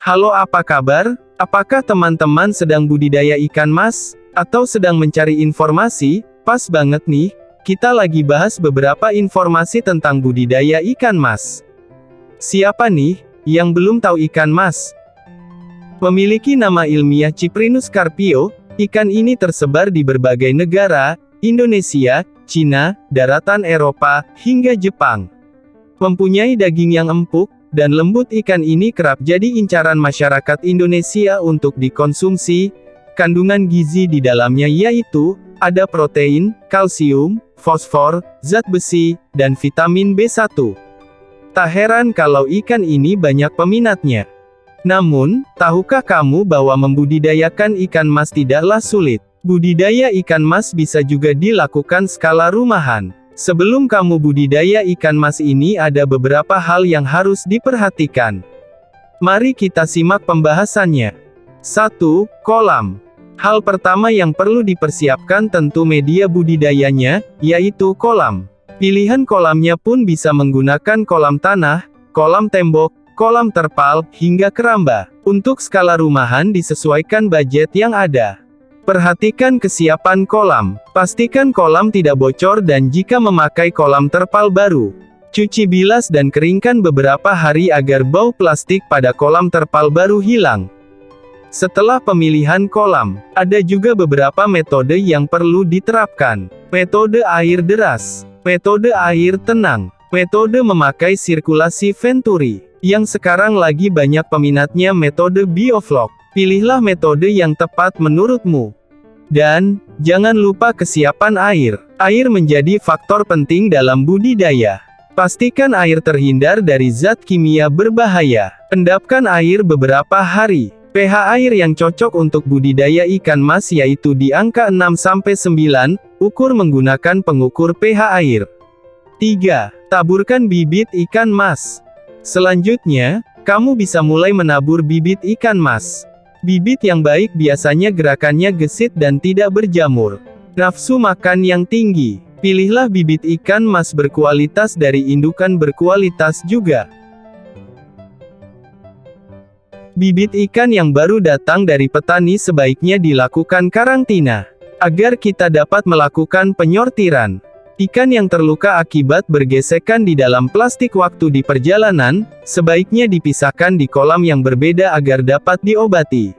Halo, apa kabar? Apakah teman-teman sedang budidaya ikan mas? Atau sedang mencari informasi? Pas banget nih, kita lagi bahas beberapa informasi tentang budidaya ikan mas. Siapa nih, yang belum tahu ikan mas? Memiliki nama ilmiah Cyprinus carpio, ikan ini tersebar di berbagai negara, Indonesia, Cina, daratan Eropa, hingga Jepang. Mempunyai daging yang empuk dan lembut, ikan ini kerap jadi incaran masyarakat Indonesia untuk dikonsumsi. Kandungan gizi di dalamnya yaitu, ada protein, kalsium, fosfor, zat besi, dan vitamin B1. Tak heran kalau ikan ini banyak peminatnya. Namun, tahukah kamu bahwa membudidayakan ikan mas tidaklah sulit? Budidaya ikan mas bisa juga dilakukan skala rumahan. Sebelum kamu budidaya ikan mas ini ada beberapa hal yang harus diperhatikan. Mari kita simak pembahasannya. 1. Kolam. Hal pertama yang perlu dipersiapkan tentu media budidayanya, yaitu kolam. Pilihan kolamnya pun bisa menggunakan kolam tanah, kolam tembok, kolam terpal, hingga keramba. Untuk skala rumahan disesuaikan budget yang ada. Perhatikan kesiapan kolam. Pastikan kolam tidak bocor dan jika memakai kolam terpal baru, cuci bilas dan keringkan beberapa hari agar bau plastik pada kolam terpal baru hilang. Setelah pemilihan kolam, ada juga beberapa metode yang perlu diterapkan. Metode air deras, metode air tenang, metode memakai sirkulasi venturi, yang sekarang lagi banyak peminatnya metode bioflok. Pilihlah metode yang tepat menurutmu. Dan, jangan lupa kesiapan air. Air menjadi faktor penting dalam budidaya. Pastikan air terhindar dari zat kimia berbahaya. Endapkan air beberapa hari. pH air yang cocok untuk budidaya ikan mas yaitu di angka 6-9, ukur menggunakan pengukur pH air. 3. Taburkan bibit ikan mas. Selanjutnya, kamu bisa mulai menabur bibit ikan mas. Bibit yang baik biasanya gerakannya gesit dan tidak berjamur. Nafsu makan yang tinggi. Pilihlah bibit ikan mas berkualitas dari indukan berkualitas juga. Bibit ikan yang baru datang dari petani sebaiknya dilakukan karantina, agar kita dapat melakukan penyortiran. Ikan yang terluka akibat bergesekan di dalam plastik waktu di perjalanan, sebaiknya dipisahkan di kolam yang berbeda agar dapat diobati.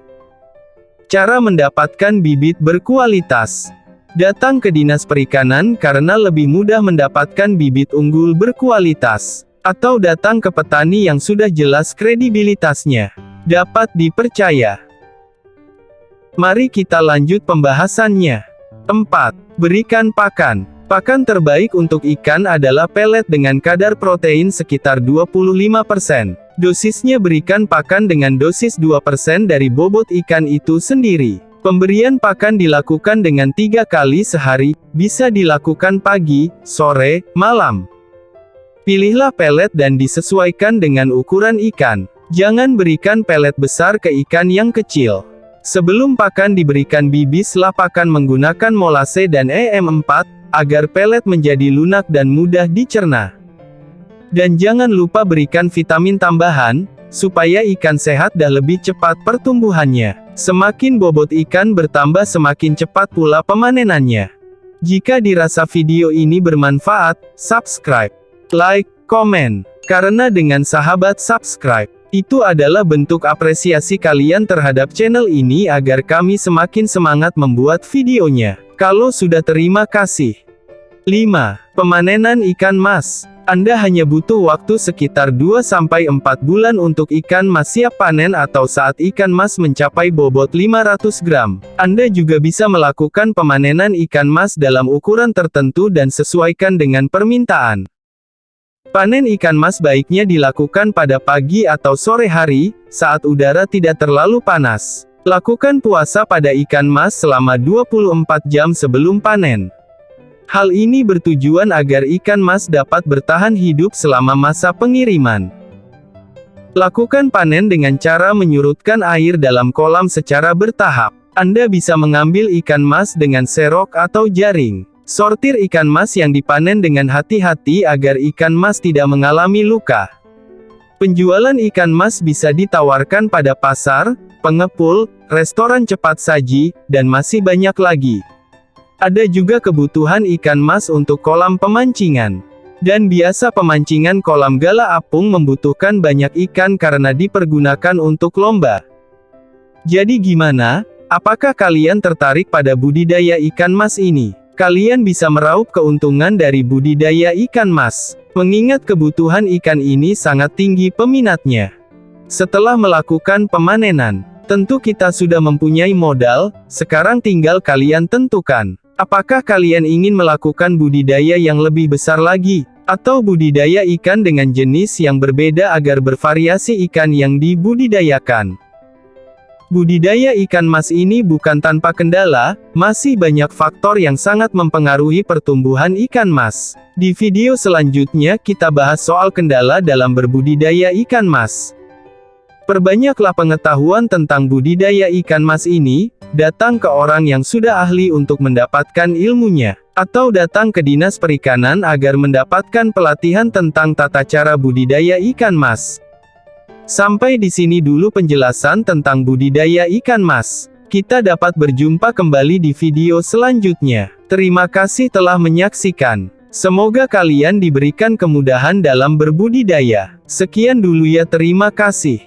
Cara mendapatkan bibit berkualitas. Datang ke Dinas Perikanan karena lebih mudah mendapatkan bibit unggul berkualitas. Atau datang ke petani yang sudah jelas kredibilitasnya dapat dipercaya. Mari kita lanjut pembahasannya. 4. Berikan pakan. Pakan terbaik untuk ikan adalah pelet dengan kadar protein sekitar 25%. Dosisnya berikan pakan dengan dosis 2% dari bobot ikan itu sendiri. Pemberian pakan dilakukan dengan 3 kali sehari, bisa dilakukan pagi, sore, malam. Pilihlah pelet dan disesuaikan dengan ukuran ikan. Jangan berikan pelet besar ke ikan yang kecil. Sebelum pakan diberikan bibislah pakan menggunakan molase dan EM4, agar pelet menjadi lunak dan mudah dicerna. Dan jangan lupa berikan vitamin tambahan, supaya ikan sehat dan lebih cepat pertumbuhannya. Semakin bobot ikan bertambah semakin cepat pula pemanenannya. Jika dirasa video ini bermanfaat, subscribe, like, komen. Karena dengan sahabat subscribe, itu adalah bentuk apresiasi kalian terhadap channel ini agar kami semakin semangat membuat videonya. Kalau sudah, terima kasih. 5. Pemanenan ikan mas. Anda hanya butuh waktu sekitar 2-4 bulan untuk ikan mas siap panen atau saat ikan mas mencapai bobot 500 gram. Anda juga bisa melakukan pemanenan ikan mas dalam ukuran tertentu dan sesuaikan dengan permintaan. Panen ikan mas baiknya dilakukan pada pagi atau sore hari, saat udara tidak terlalu panas. Lakukan puasa pada ikan mas selama 24 jam sebelum panen. Hal ini bertujuan agar ikan mas dapat bertahan hidup selama masa pengiriman. Lakukan panen dengan cara menyurutkan air dalam kolam secara bertahap. Anda bisa mengambil ikan mas dengan serok atau jaring. Sortir ikan mas yang dipanen dengan hati-hati agar ikan mas tidak mengalami luka. Penjualan ikan mas bisa ditawarkan pada pasar, pengepul, restoran cepat saji, dan masih banyak lagi. Ada juga kebutuhan ikan mas untuk kolam pemancingan. Dan biasa pemancingan kolam gala apung membutuhkan banyak ikan karena dipergunakan untuk lomba. Jadi gimana? Apakah kalian tertarik pada budidaya ikan mas ini? Kalian bisa meraup keuntungan dari budidaya ikan mas, mengingat kebutuhan ikan ini sangat tinggi peminatnya. Setelah melakukan pemanenan, tentu kita sudah mempunyai modal, sekarang tinggal kalian tentukan. Apakah kalian ingin melakukan budidaya yang lebih besar lagi, atau budidaya ikan dengan jenis yang berbeda agar bervariasi ikan yang dibudidayakan? Budidaya ikan mas ini bukan tanpa kendala, masih banyak faktor yang sangat mempengaruhi pertumbuhan ikan mas. Di video selanjutnya kita bahas soal kendala dalam berbudidaya ikan mas. Perbanyaklah pengetahuan tentang budidaya ikan mas ini, datang ke orang yang sudah ahli untuk mendapatkan ilmunya, atau datang ke Dinas Perikanan agar mendapatkan pelatihan tentang tata cara budidaya ikan mas. Sampai di sini dulu penjelasan tentang budidaya ikan mas. Kita dapat berjumpa kembali di video selanjutnya. Terima kasih telah menyaksikan. Semoga kalian diberikan kemudahan dalam berbudidaya. Sekian dulu ya, terima kasih.